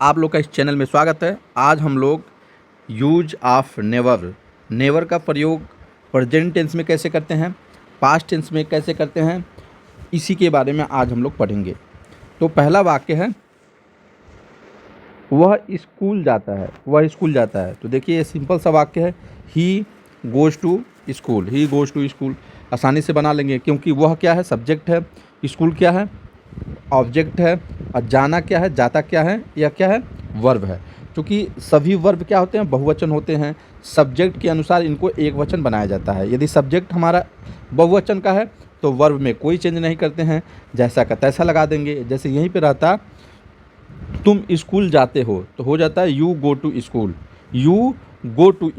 आप लोग का इस चैनल में स्वागत है। आज हम लोग यूज ऑफ नेवर का प्रयोग प्रेजेंट टेंस में कैसे करते हैं, पास्ट टेंस में कैसे करते हैं, इसी के बारे में आज हम लोग पढ़ेंगे। तो पहला वाक्य है वह स्कूल जाता है। तो देखिए ये सिंपल सा वाक्य है, ही गोज़ टू स्कूल। आसानी से बना लेंगे क्योंकि वह क्या है, सब्जेक्ट है, स्कूल क्या है, ऑब्जेक्ट है, और जाना क्या है, जाता क्या है, यह क्या है, वर्ब है। क्योंकि सभी वर्ब क्या होते हैं, बहुवचन होते हैं। सब्जेक्ट के अनुसार इनको एक वचन बनाया जाता है। यदि सब्जेक्ट हमारा बहुवचन का है तो वर्ब में कोई चेंज नहीं करते हैं, जैसा का तैसा लगा देंगे। जैसे यहीं पे रहता तुम स्कूल जाते हो तो हो जाता है यू गो टू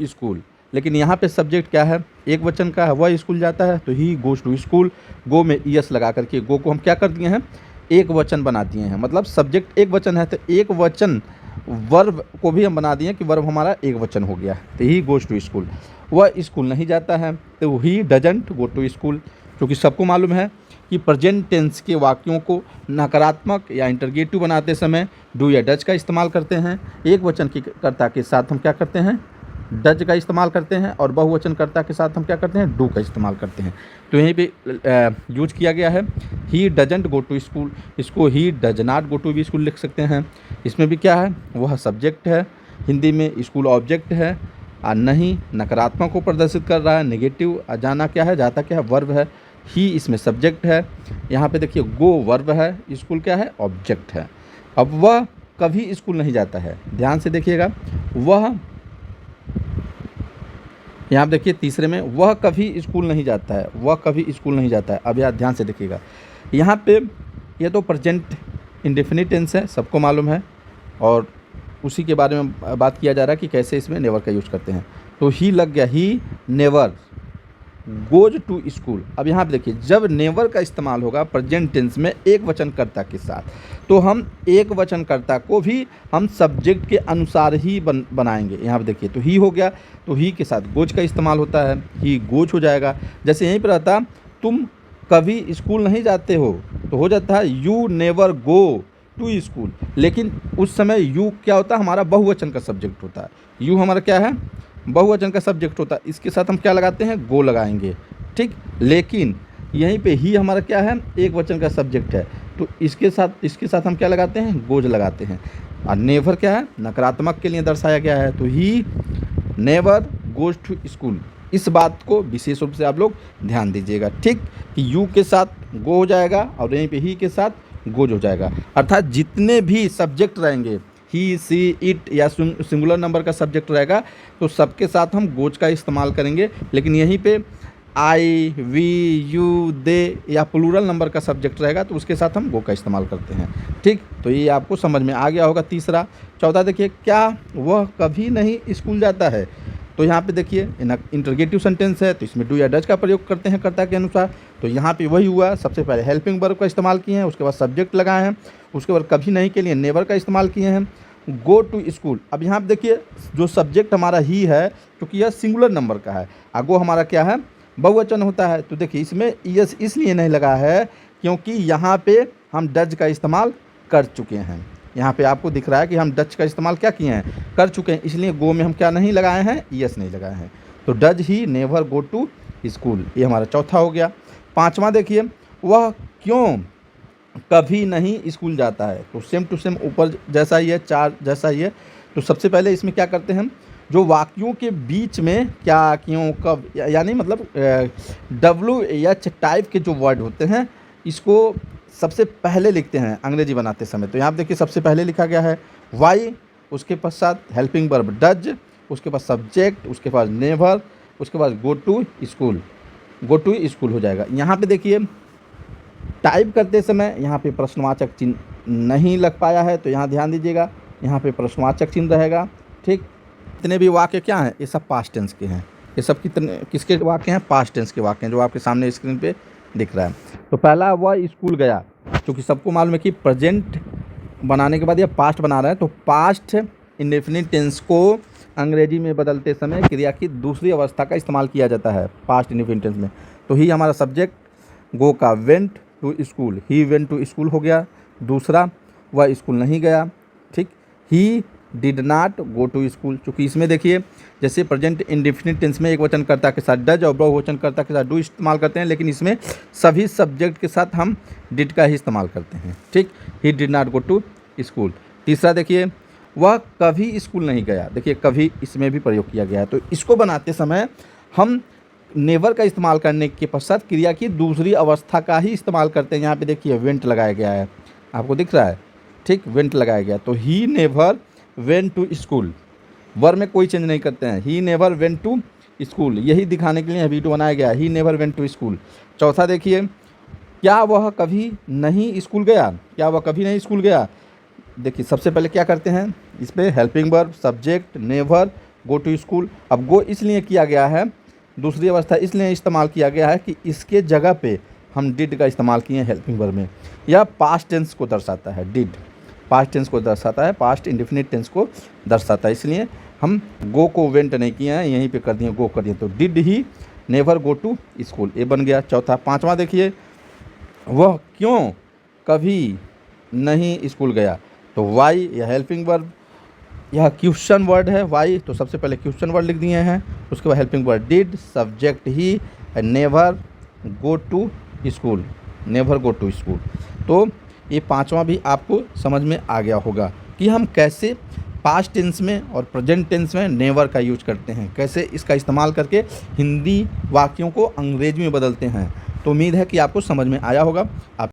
स्कूल। लेकिन यहाँ पे सब्जेक्ट क्या है, एक वचन का है, वह स्कूल जाता है तो ही गोज़ टू स्कूल। गो में ईएस लगा करके गो को हम क्या कर दिए हैं, एक वचन बना दिए हैं। मतलब सब्जेक्ट एक वचन है तो एक वचन वर्ब को भी हम बना दिए कि वर्ब हमारा एक वचन हो गया है। तो ही गोज़ टू स्कूल, वह स्कूल नहीं जाता है तो he doesn't go to school. क्योंकि सबको मालूम है कि प्रेजेंट टेंस के वाक्यों को नकारात्मक या इंटरगेटिव बनाते समय डू या डज का इस्तेमाल करते हैं। एक वचन की कर्ता के साथ हम क्या करते हैं, डज का इस्तेमाल करते हैं, और बहुवचन कर्ता के साथ हम क्या करते हैं, डू का इस्तेमाल करते हैं। तो यहीं पे यूज किया गया है ही डजंट गो टू स्कूल। इसको ही डज नॉट गो टू भी स्कूल लिख सकते हैं। इसमें भी क्या है, वह सब्जेक्ट है, हिंदी में स्कूल ऑब्जेक्ट है, और नहीं नकारात्मक को प्रदर्शित कर रहा है, नेगेटिव। जाना क्या है, जाता क्या है, वर्ब है। ही इसमें सब्जेक्ट है। यहाँ पे देखिए गो वर्ब है, स्कूल क्या है, ऑब्जेक्ट है। अब वह कभी स्कूल नहीं जाता है, ध्यान से देखिएगा। वह, यहाँ पे देखिए तीसरे में वह कभी स्कूल नहीं जाता है, अब यहाँ ध्यान से देखिएगा। यहाँ पे ये तो प्रेजेंट इंडेफिनिट टेंस है, सबको मालूम है, और उसी के बारे में बात किया जा रहा है कि कैसे इसमें नेवर का यूज़ करते हैं। तो ही लग गया, he never goes to school. अब यहाँ पे देखिए जब नेवर का इस्तेमाल होगा प्रेजेंट टेंस में एक वचनकर्ता के साथ, तो हम एक वचनकर्ता को भी हम सब्जेक्ट के अनुसार ही बनाएंगे। यहाँ पे देखिए तो ही हो गया, तो ही के साथ गोज का इस्तेमाल होता है, ही गोज हो जाएगा। जैसे यहीं पर रहता तुम कभी स्कूल नहीं जाते हो तो हो जाता है you never go to school. लेकिन उस समय यू क्या होता है, हमारा बहुवचन का सब्जेक्ट होता है। यू हमारा क्या है, बहुवचन का सब्जेक्ट होता है। इसके साथ हम क्या लगाते हैं, गो लगाएंगे, ठीक। लेकिन यहीं पे ही हमारा क्या है, एक वचन का सब्जेक्ट है, तो इसके साथ हम क्या लगाते हैं, गोज लगाते हैं। और नेवर क्या है, नकारात्मक के लिए दर्शाया गया है, तो he never goes to school. इस बात को विशेष रूप से आप लोग ध्यान दीजिएगा, ठीक, कि यू के साथ गो हो जाएगा और यहीं पे ही के साथ गोज हो जाएगा। अर्थात जितने भी सब्जेक्ट रहेंगे, ही सी इट या सिंगुलर नंबर का सब्जेक्ट रहेगा तो सबके साथ हम गोज का इस्तेमाल करेंगे। लेकिन यहीं पे आई, वी, यू, दे या प्लूरल नंबर का सब्जेक्ट रहेगा तो उसके साथ हम गो का इस्तेमाल करते हैं, ठीक। तो ये आपको समझ में आ गया होगा। तीसरा, चौथा देखिए, क्या वह कभी नहीं स्कूल जाता है। तो यहाँ पे देखिए इंटरगेटिव सेंटेंस है तो इसमें डू या डज का प्रयोग करते हैं कर्ता के अनुसार। तो यहाँ पे वही हुआ, सबसे पहले हेल्पिंग वर्ब का इस्तेमाल किए हैं, उसके बाद सब्जेक्ट लगाए हैं, उसके बाद कभी नहीं के लिए नेवर का इस्तेमाल किए हैं। गो टू स्कूल, अब यहाँ पे देखिए जो सब्जेक्ट हमारा ही है क्योंकि यह सिंगुलर नंबर का है, और गो हमारा क्या है, बहुवचन होता है। तो देखिए इसमें यस इसलिए नहीं लगा है क्योंकि यहाँ पे हम डज का इस्तेमाल कर चुके हैं। यहाँ पे आपको दिख रहा है कि हम डज का इस्तेमाल क्या किए हैं, कर चुके हैं, इसलिए गो में हम क्या नहीं लगाए हैं, यस नहीं लगाए हैं। तो does he never go to school, ये हमारा चौथा हो गया। पांचवा देखिए, वह क्यों कभी नहीं स्कूल जाता है। तो सेम टू सेम ऊपर जैसा ही है, चार जैसा ही है। तो सबसे पहले इसमें क्या करते हैं हम, जो वाक्यों के बीच में क्या, क्यों, कब, यानी मतलब WH टाइप के जो वर्ड होते हैं इसको सबसे पहले लिखते हैं अंग्रेजी बनाते समय। तो यहाँ देखिए सबसे पहले लिखा गया है वाई, उसके पश्चात हेल्पिंग वर्ब डज, उसके बाद सब्जेक्ट, उसके बाद नेवर, उसके बाद गो टू स्कूल हो जाएगा। यहाँ पे देखिए टाइप करते समय यहाँ पे प्रश्नवाचक चिन्ह नहीं लग पाया है, तो यहाँ ध्यान दीजिएगा, यहाँ पे प्रश्नवाचक चिन्ह रहेगा, ठीक। जितने भी वाक्य क्या हैं, ये सब पास्ट टेंस के हैं। ये सब किसके वाक्य हैं, पास्ट टेंस के वाक्य हैं, जो आपके सामने स्क्रीन पे दिख रहा है। तो पहला वह स्कूल गया, क्योंकि सबको मालूम है कि प्रेजेंट बनाने के बाद यह पास्ट बना रहा है, तो पास्ट इंडेफिनिट टेंस को अंग्रेजी में बदलते समय क्रिया की दूसरी अवस्था का इस्तेमाल किया जाता है पास्ट इंडेफिनिट टेंस में। तो ही हमारा सब्जेक्ट, गो का went to school, he went to school हो गया। दूसरा, वह स्कूल नहीं गया, ठीक। He did not go to school. चूँकि इसमें देखिए जैसे प्रेजेंट इंडेफिनिट टेंस में एक वचनकर्ता के साथ डज और बहुवचनकर्ता के साथ डू इस्तेमाल करते हैं, लेकिन इसमें सभी सब्जेक्ट के साथ हम डिड का ही इस्तेमाल करते हैं। ठीक, he did not go to school. तीसरा देखिए, वह कभी स्कूल नहीं गया। देखिए कभी इसमें भी प्रयोग किया गया है, तो इसको बनाते समय हम नेवर का इस्तेमाल करने के पश्चात क्रिया की दूसरी अवस्था का ही इस्तेमाल करते हैं। यहाँ पे देखिए वेंट लगाया गया है, आपको दिख रहा है, ठीक, वेंट लगाया गया। तो he never went to school, verb में कोई चेंज नहीं करते हैं। He never went to school, यही दिखाने के लिए वीडियो बनाया गया, he never went to school. चौथा देखिए, क्या वह कभी नहीं स्कूल गया, क्या वह कभी नहीं स्कूल गया। देखिए सबसे पहले क्या करते हैं, इस पर helping verb, subject, never, go to school. अब गो इसलिए किया गया है, दूसरी अवस्था इसलिए इस्तेमाल किया गया है कि इसके जगह पे हम डिड का इस्तेमाल किए हैं हेल्पिंग वर्ब में। यह पास्ट टेंस को दर्शाता है, डिड पास्ट टेंस को दर्शाता है, पास्ट इंडेफिनिट टेंस को दर्शाता है, इसलिए हम गो को वेंट नहीं किए हैं, यहीं पे कर दिए, गो कर दिए। तो did he never go to school, ये बन गया चौथा। पांचवा देखिए, वह क्यों कभी नहीं स्कूल गया। तो वाई यह हेल्पिंग वर्ब, यह क्वेश्चन वर्ड है वाई, तो सबसे पहले क्वेश्चन वर्ड लिख दिए हैं, उसके बाद helping word did, subject he, never go to school, never go to school. तो ये पांचवा भी आपको समझ में आ गया होगा कि हम कैसे पास्ट टेंस में और प्रेजेंट टेंस में नेवर का यूज करते हैं, कैसे इसका इस्तेमाल करके हिंदी वाक्यों को अंग्रेजी में बदलते हैं। तो उम्मीद है कि आपको समझ में आया होगा। आप